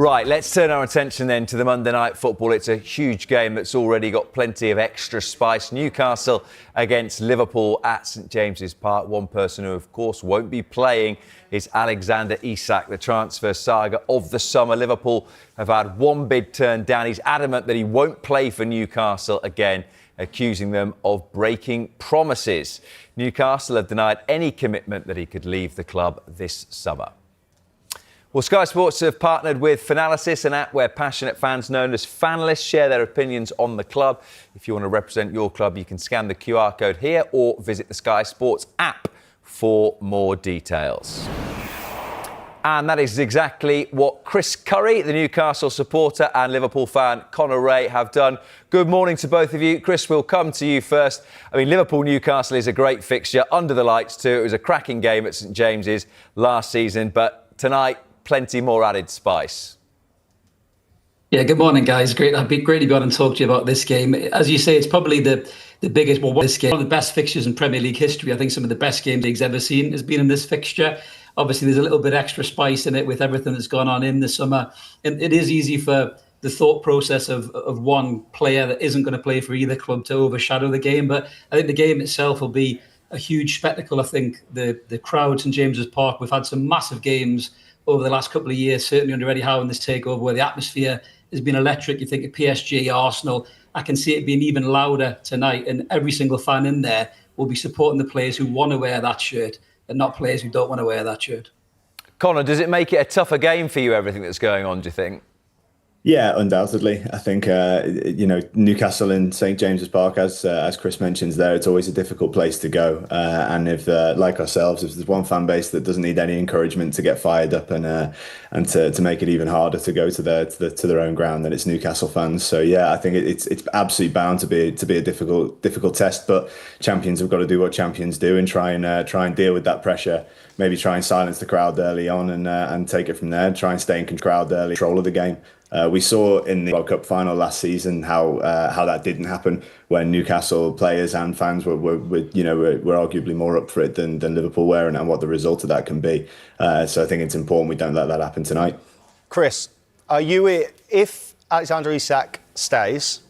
Right, let's turn our attention then to the Monday night football. It's a huge game that's already got plenty of extra spice. Newcastle against Liverpool at St James's Park. One person who, of course, won't be playing is Alexander Isak, the transfer saga of the summer. Liverpool have had one bid turned down. He's adamant that he won't play for Newcastle again, accusing them of breaking promises. Newcastle have denied any commitment that he could leave the club this summer. Well, Sky Sports have partnered with Finalysis, an app where passionate fans known as Fanlists share their opinions on the club. If you want to represent your club, you can scan the QR code here or visit the Sky Sports app for more details. And that is exactly what Chris Curry, the Newcastle supporter, and Liverpool fan Connor Ray have done. Good morning to both of you. Chris, we'll come to you first. I mean, Liverpool-Newcastle is a great fixture, under the lights too. It was a cracking game at St James's last season, but tonight, plenty more added spice. Yeah, good morning, guys. Great to be on and talk to you about this game. As you say, it's probably the biggest, this game, one of the best fixtures in Premier League history. I think some of the best games league's ever seen has been in this fixture. Obviously, there's a little bit extra spice in it with everything that's gone on in the summer. And it is easy for the thought process of one player that isn't going to play for either club to overshadow the game. But I think the game itself will be a huge spectacle. I think the crowd at St James's Park, we've had some massive games over the last couple of years, certainly under Eddie Howe in this takeover, where the atmosphere has been electric. You think of PSG, Arsenal. I can see it being even louder tonight, and every single fan in there will be supporting the players who want to wear that shirt and not players who don't want to wear that shirt. Connor, does it make it a tougher game for you, everything that's going on, do you think? Yeah, undoubtedly. I think, Newcastle and St James's Park, as Chris mentions there, it's always a difficult place to go. And if, like ourselves, if there's one fan base that doesn't need any encouragement to get fired up and to make it even harder to go to their own ground, then it's Newcastle fans. So yeah, I think it's absolutely bound to be a difficult test. But champions have got to do what champions do and try and deal with that pressure. Maybe try and silence the crowd early on and take it from there. Try and stay in control of the game. We saw in the World Cup final last season how that didn't happen when Newcastle players and fans were arguably more up for it than Liverpool were, and what the result of that can be. So I think it's important we don't let that happen tonight. Chris, if Alexander Isak stays,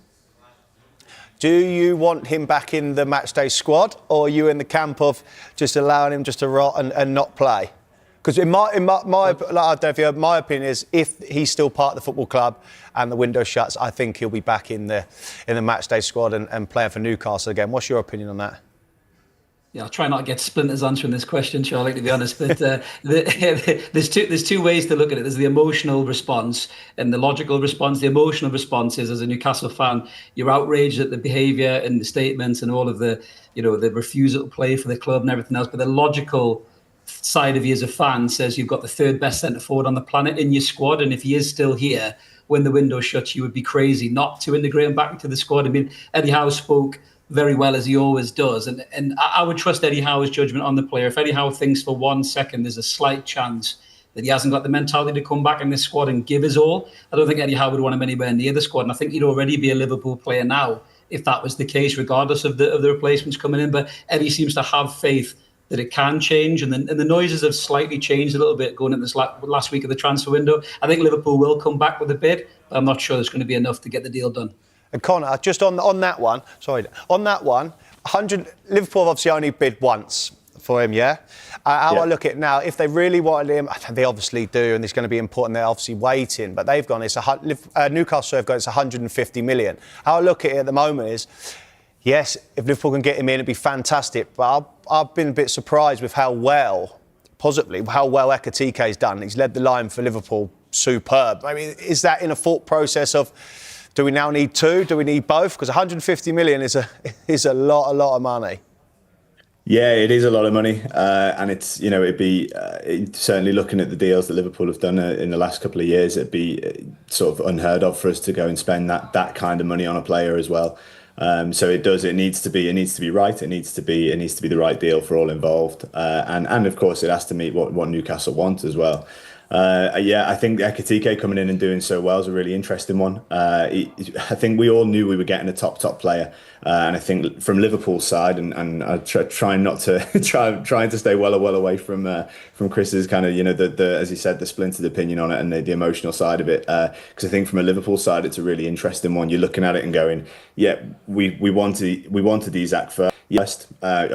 do you want him back in the matchday squad, or are you in the camp of just allowing him just to rot and not play? Because my opinion is, if he's still part of the football club and the window shuts, I think he'll be back in the matchday squad and playing for Newcastle again. What's your opinion on that? Yeah, I'll try not to get splinters answering this question, Charlie, to be honest. But there's two ways to look at it. There's the emotional response and the logical response. The emotional response is, as a Newcastle fan, you're outraged at the behaviour and the statements and all of the refusal to play for the club and everything else. But the logical side of you as a fan says you've got the third best centre forward on the planet in your squad, and if he is still here when the window shuts, you would be crazy not to integrate him back into the squad. I mean, Eddie Howe spoke very well, as he always does, and I would trust Eddie Howe's judgment on the player. If Eddie Howe thinks for 1 second there's a slight chance that he hasn't got the mentality to come back in this squad and give his all, I don't think Eddie Howe would want him anywhere near the squad, and I think he'd already be a Liverpool player now if that was the case, regardless of the replacements coming in. But Eddie seems to have faith that it can change, and the noises have slightly changed a little bit going into this last week of the transfer window. I think Liverpool will come back with a bid, but I'm not sure there's going to be enough to get the deal done. And Connor, just on that one, Liverpool have obviously only bid once for him, yeah? I look at it now, if they really wanted him, they obviously do, and it's going to be important, they're obviously waiting, but they've gone, Newcastle have got, it's 150 million. How I look at it at the moment is, yes, if Liverpool can get him in, it'd be fantastic. But I've been a bit surprised with how well Teki-deli's done. He's led the line for Liverpool, superb. I mean, is that in a thought process of, do we now need two? Do we need both? Because 150 million is a lot of money. Yeah, it is a lot of money, and it's it'd be certainly looking at the deals that Liverpool have done in the last couple of years. It'd be sort of unheard of for us to go and spend that kind of money on a player as well. So it needs to be right. It needs to be the right deal for all involved, and of course it has to meet what Newcastle want as well. I think Ekitike coming in and doing so well is a really interesting one. I think we all knew we were getting a top player, And I think from Liverpool's side, and I trying not to trying to stay well away from Chris's kind of, the as he said, the splintered opinion on it and the emotional side of it. Because I think from a Liverpool side, it's a really interesting one. You're looking at it and going, yeah, we wanted Isak first. Yes,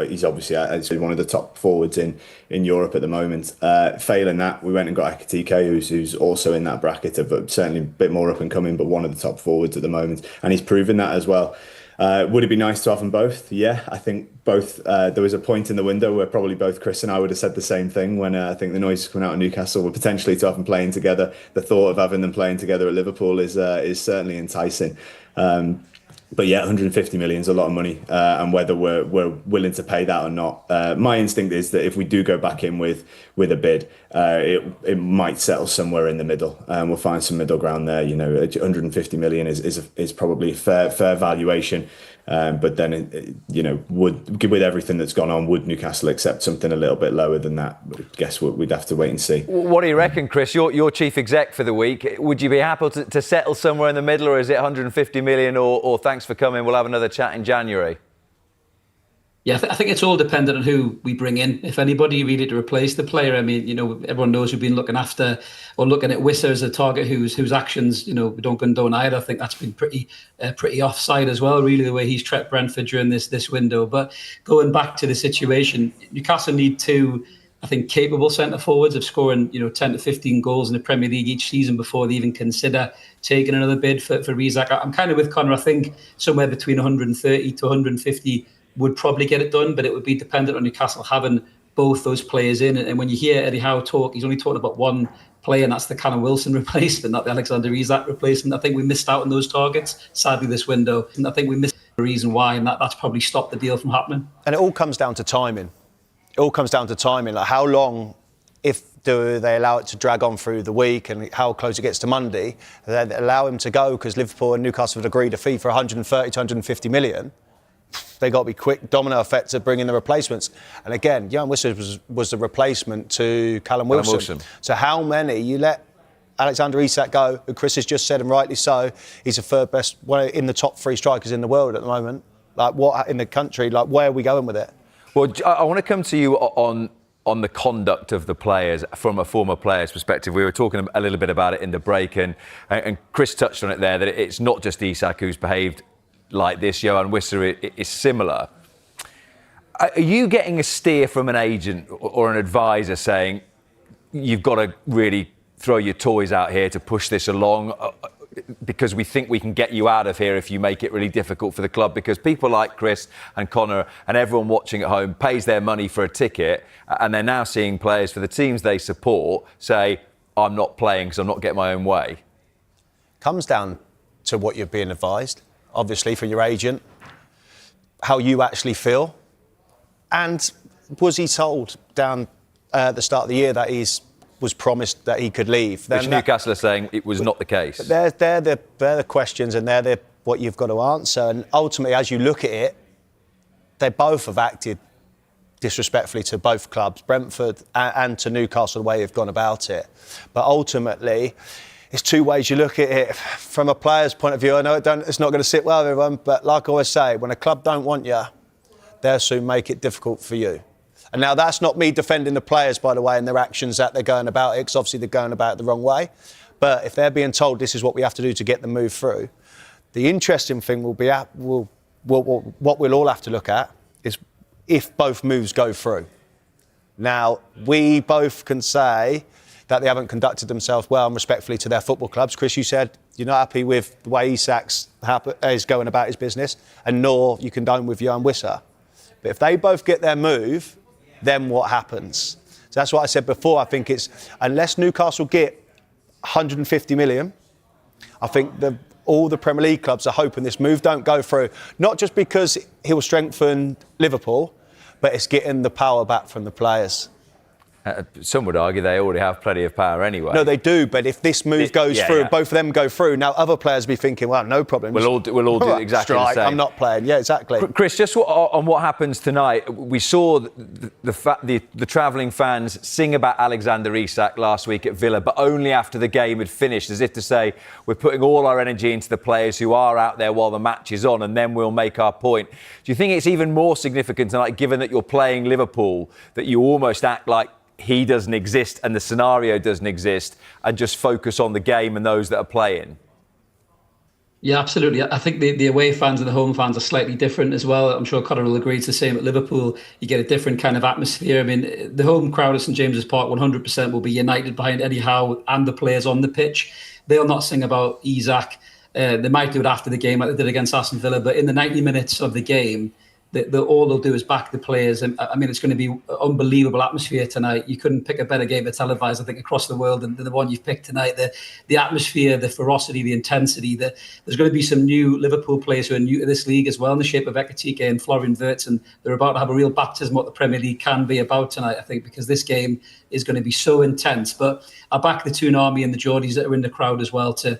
he's obviously one of the top forwards in Europe at the moment. Failing that, we went and got Teki-deli, who's also in that bracket, but certainly a bit more up and coming, but one of the top forwards at the moment, and he's proven that as well. Would it be nice to have them both? Yeah, I think both. There was a point in the window where probably both Chris and I would have said the same thing when I think the noises coming out of Newcastle were potentially to have them playing together. The thought of having them playing together at Liverpool is certainly enticing. But yeah, 150 million is a lot of money, and whether we're willing to pay that or not, my instinct is that if we do go back in with a bid, it might settle somewhere in the middle, and we'll find some middle ground there. 150 million is probably a fair valuation, but then with everything that's gone on, would Newcastle accept something a little bit lower than that? I guess we'd have to wait and see. What do you reckon, Chris? You're chief exec for the week. Would you be happy to settle somewhere in the middle, or is it 150 million, or thanks for coming, we'll have another chat in January? Yeah, I think it's all dependent on who we bring in. If anybody really to replace the player, I mean, everyone knows we've been looking after or looking at Wissa as a target whose actions, we don't condone either. I think that's been pretty offside as well, really, the way he's treated Brentford during this window. But going back to the situation, Newcastle need two, I think, capable centre forwards of scoring, 10 to 15 goals in the Premier League each season before they even consider taking another bid for Isak. I'm kind of with Connor. I think somewhere between 130 to 150 would probably get it done, but it would be dependent on Newcastle having both those players in. And when you hear Eddie Howe talk, he's only talking about one player, and that's the Callum Wilson replacement, not the Alexander Isak replacement. I think we missed out on those targets, sadly, this window. And I think we missed the reason why, and that's probably stopped the deal from happening. And it all comes down to timing. Like how long, do they allow it to drag on through the week, and how close it gets to Monday, they allow him to go, because Liverpool and Newcastle have agreed a fee for 130 to 150 million. They got to be quick, domino effect to bring in the replacements. And again, Johan Wissa was the replacement to Callum Wilson. So how many you let Alexander Isak go, who Chris has just said, and rightly so, he's the third best, one in the top three strikers in the world at the moment. Like, what in the country? Like, where are we going with it? Well, I want to come to you on the conduct of the players from a former player's perspective. We were talking a little bit about it in the break, and Chris touched on it there, that it's not just Isak who's behaved like this. Johan Wissa is similar. Are you getting a steer from an agent or an advisor saying you've got to really throw your toys out here to push this along, because we think we can get you out of here if you make it really difficult for the club? Because people like Chris and Connor and everyone watching at home pays their money for a ticket, and they're now seeing players for the teams they support say, I'm not playing because I'm not getting my own way. Comes down to what you're being advised, obviously, from your agent, how you actually feel. And was he told down at the start of the year that he was promised that he could leave? Which Newcastle are saying it was not the case. They're the questions, and they're what you've got to answer. And ultimately, as you look at it, they both have acted disrespectfully to both clubs, Brentford and to Newcastle, the way they've gone about it. But ultimately, it's two ways you look at it. From a player's point of view, I know it's not going to sit well with everyone, but like I always say, when a club don't want you, they'll soon make it difficult for you. And now that's not me defending the players, by the way, and their actions that they're going about it, because obviously they're going about it the wrong way. But if they're being told this is what we have to do to get the move through, the interesting thing will be what we'll all have to look at is if both moves go through. Now, we both can say that they haven't conducted themselves well and respectfully to their football clubs. Chris, you said you're not happy with the way Isak's is going about his business, and nor you condone with Johan Wissa. But if they both get their move, then what happens? So that's what I said before. I think it's, unless Newcastle get 150 million, I think all the Premier League clubs are hoping this move don't go through. Not just because he will strengthen Liverpool, but it's getting the power back from the players. Some would argue they already have plenty of power anyway. No, they do, but if this move goes through, both of them go through, now other players be thinking, well, no problem. We'll all do exactly the same. I'm not playing. Yeah, exactly. Chris, just on what happens tonight, we saw the travelling fans sing about Alexander Isak last week at Villa, but only after the game had finished, as if to say, we're putting all our energy into the players who are out there while the match is on, and then we'll make our point. Do you think it's even more significant tonight, given that you're playing Liverpool, that you almost act like he doesn't exist and the scenario doesn't exist, and just focus on the game and those that are playing? Yeah, absolutely. I think the away fans and the home fans are slightly different as well. I'm sure Conor will agree it's the same at Liverpool. You get a different kind of atmosphere. I mean, the home crowd at St James's Park 100% will be united behind Eddie Howe and the players on the pitch. They'll not sing about Isak. They might do it after the game like they did against Aston Villa, but in the 90 minutes of the game, all they'll do is back the players. And I mean, it's going to be an unbelievable atmosphere tonight. You couldn't pick a better game to televise, I think, across the world than the one you've picked tonight. The atmosphere, the ferocity, the intensity. There's going to be some new Liverpool players who are new to this league as well, in the shape of Ekitike and Florian Wirtz, and they're about to have a real baptism what the Premier League can be about tonight, I think, because this game is going to be so intense. But I back the Toonami and the Geordies that are in the crowd as well to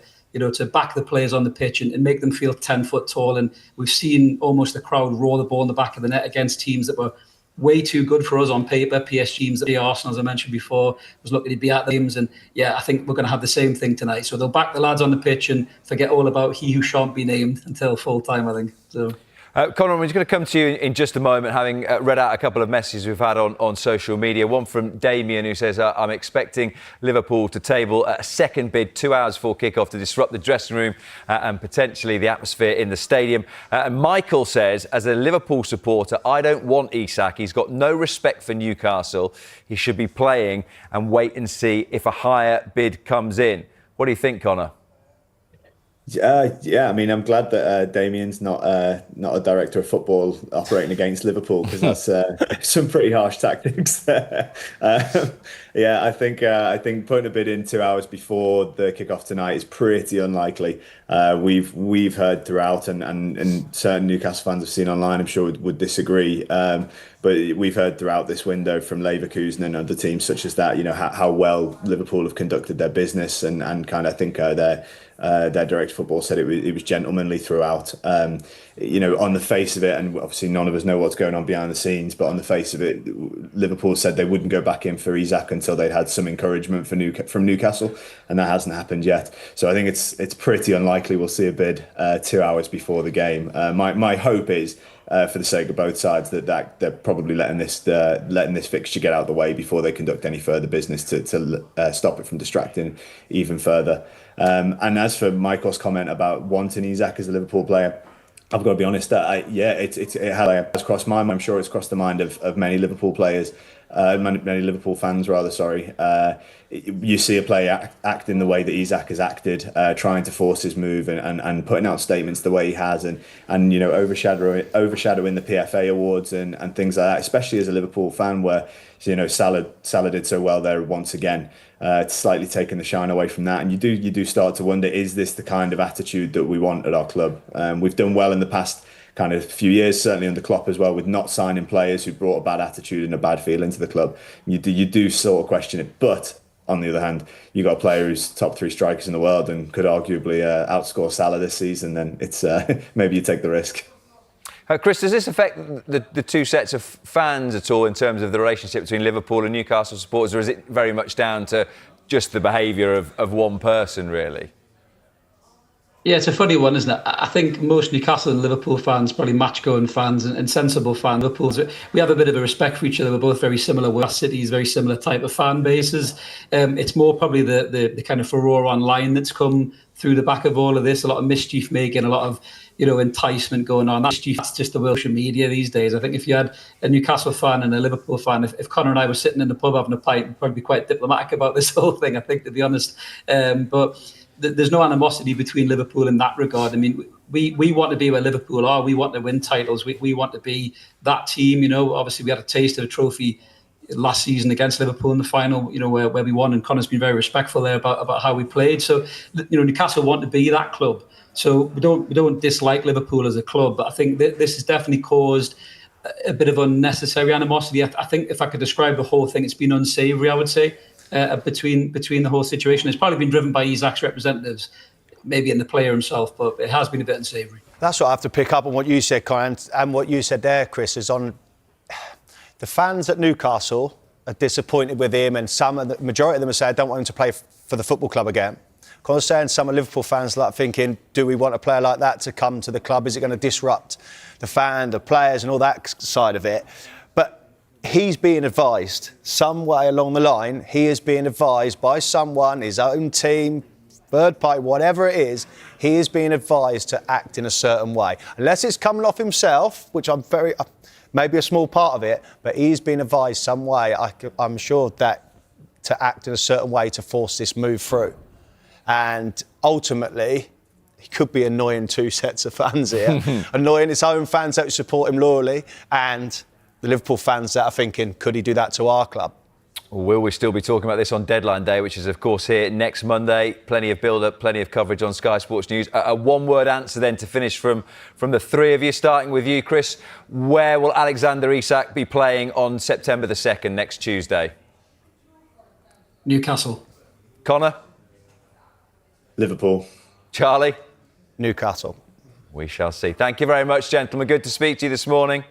back the players on the pitch and make them feel 10 foot tall. And we've seen almost the crowd roar the ball in the back of the net against teams that were way too good for us on paper. PSG, the Arsenal, as I mentioned before, was looking to be at the games. And yeah, I think we're going to have the same thing tonight. So they'll back the lads on the pitch and forget all about he who shan't be named until full time, I think. So. Conor, we're just going to come to you in just a moment, having read out a couple of messages we've had on social media. One from Damien, who says, I'm expecting Liverpool to table a second bid 2 hours before kick-off to disrupt the dressing room and potentially the atmosphere in the stadium. And Michael says, as a Liverpool supporter, I don't want Isak. He's got no respect for Newcastle. He should be playing and wait and see if a higher bid comes in. What do you think, Conor? Yeah, I mean, I'm glad that Damien's not a director of football operating against Liverpool, because that's some pretty harsh tactics there. Yeah, I think putting a bid in 2 hours before the kickoff tonight is pretty unlikely. We've heard throughout, and certain Newcastle fans have seen online, I'm sure would disagree. But we've heard throughout this window from Leverkusen and other teams such as that, how well Liverpool have conducted their business, and kind of, I think their director of football said it was gentlemanly throughout. On the face of it, and obviously none of us know what's going on behind the scenes, but on the face of it, Liverpool said they wouldn't go back in for Isak until they'd had some encouragement from Newcastle, and that hasn't happened yet. So I think it's pretty unlikely we'll see a bid 2 hours before the game. My hope is, for the sake of both sides, that they're probably letting this fixture get out of the way before they conduct any further business to stop it from distracting even further. And as for Michael's comment about wanting Isak as a Liverpool player, I've got to be honest, that it has crossed my mind. I'm sure it's crossed the mind of many Liverpool players, many Liverpool fans rather. Sorry. You see a player act in the way that Isak has acted, trying to force his move and putting out statements the way he has, and overshadowing the PFA awards and things like that. Especially as a Liverpool fan, where Salah did so well there once again. It's slightly taken the shine away from that, and you do start to wonder: is this the kind of attitude that we want at our club? We've done well in the past kind of few years, certainly under Klopp as well, with not signing players who brought a bad attitude and a bad feel into the club. You do sort of question it, but on the other hand, you got a player who's top 3 strikers in the world and could arguably outscore Salah this season. Then it's maybe you take the risk. Chris, does this affect the two sets of fans at all in terms of the relationship between Liverpool and Newcastle supporters, or is it very much down to just the behaviour of one person, really? Yeah, it's a funny one, isn't it? I think most Newcastle and Liverpool fans, probably match-going fans and sensible fans, we have a bit of a respect for each other. We're both very similar West Cities, very similar type of fan bases. It's more probably the kind of furore online that's come through the back of all of this. A lot of mischief making, a lot of enticement going on. That's just the social media these days. I think if you had a Newcastle fan and a Liverpool fan, if Conor and I were sitting in the pub having a pint, we'd probably be quite diplomatic about this whole thing, I think, to be honest. But there's no animosity between Liverpool in that regard. I mean, we want to be where Liverpool are. We want to win titles. We want to be that team. Obviously we had a taste of a trophy last season against Liverpool in the final, where we won, and Conor's been very respectful there about how we played. So, Newcastle want to be that club. So we don't dislike Liverpool as a club, but I think this has definitely caused a bit of unnecessary animosity. I think if I could describe the whole thing, it's been unsavoury, I would say, between the whole situation. It's probably been driven by Isak's representatives, maybe in the player himself, but it has been a bit unsavoury. That's what I have to pick up on what you said, Colin, and what you said there, Chris, is on the fans at Newcastle are disappointed with him, and the majority of them are saying, I don't want him to play for the football club again. I was saying some of Liverpool fans like thinking, do we want a player like that to come to the club? Is it going to disrupt the players and all that side of it? But he's being advised, some way along the line, he is being advised by someone, his own team, third party, whatever it is, he is being advised to act in a certain way. Unless it's coming off himself, which I'm maybe a small part of it, but he's been advised some way, I'm sure, that to act in a certain way to force this move through. And ultimately, he could be annoying two sets of fans here. Annoying his own fans that support him loyally and the Liverpool fans that are thinking, could he do that to our club? Will we still be talking about this on deadline day, which is, of course, here next Monday? Plenty of build-up, plenty of coverage on Sky Sports News. A one-word answer then to finish from the three of you, starting with you, Chris. Where will Alexander Isak be playing on September the 2nd, next Tuesday? Newcastle. Connor? Liverpool. Charlie? Newcastle. We shall see. Thank you very much, gentlemen. Good to speak to you this morning.